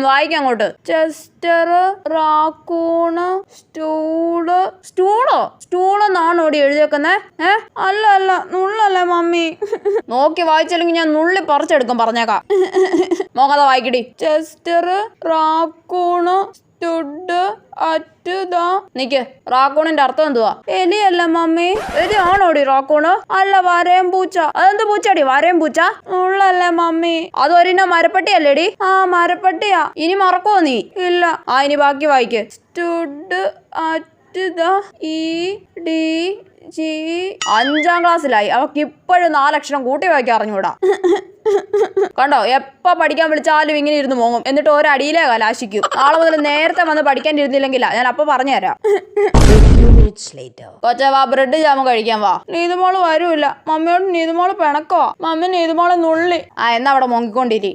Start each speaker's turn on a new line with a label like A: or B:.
A: വായിക്കാം അങ്ങോട്ട്. ചെസ്റ്റർ, റാക്കൂണ്, സ്റ്റൂളെന്നാണോ ഓടി എഴുതിയേക്കുന്നേ? അല്ല നുള്ളല്ലേ മമ്മി. നോക്കി വായിച്ചില്ലെങ്കിൽ ഞാൻ നുള്ളി പറിച്ചെടുക്കും, പറഞ്ഞേക്കാം. നോക്കാതെ വായിക്കടി. Chester, raccoon, stud at the. Nick, റാക്കൂണിന്റെ അർത്ഥം എന്തുവാ? എലിയല്ല മമ്മി. എലിയാണോടി റാക്കൂണ്? അല്ല, വരയം പൂച്ച. അതെന്ത് പൂച്ചടി? വരയം പൂച്ച? ഉള്ളല്ലേ മമ്മി. അതൊരിനം മരപ്പട്ടിയല്ലേടി? ആ, മരപ്പട്ടിയാ. ഇനി മറക്കുവോ നീ? ഇല്ല. ഇനി ബാക്കി വായിക്ക്. Stood at the EDG. 5ാം ക്ലാസ്സിലായി, അവക്ക് ഇപ്പോഴും 4 അക്ഷരം കൂട്ടി വായിക്കാൻ അറിഞ്ഞൂടാ. കണ്ടോ, എപ്പ പഠിക്കാൻ വിളിച്ചാലും ഇങ്ങനെ ഇരുന്ന് മോങ്ങും. എന്നിട്ട് ഒരടിയിലേ കലാശിക്കും. നാളെ മുതൽ നേരത്തെ വന്ന് പഠിക്കാൻ ഇരുന്നില്ലെങ്കിലാ ഞാൻ അപ്പൊ പറഞ്ഞുതരാം. കൊച്ചാ വാ, ബ്രെഡ് ജാമും കഴിക്കാൻ വാ. നീതുമോള് വരൂല്ല. മമ്മിയോട് നീതുമോള് പിണക്കോ? മമ്മി നീതുമോളെ നുള്ളി. എന്നാ അവിടെ മോങ്ങിക്കൊണ്ടിരി.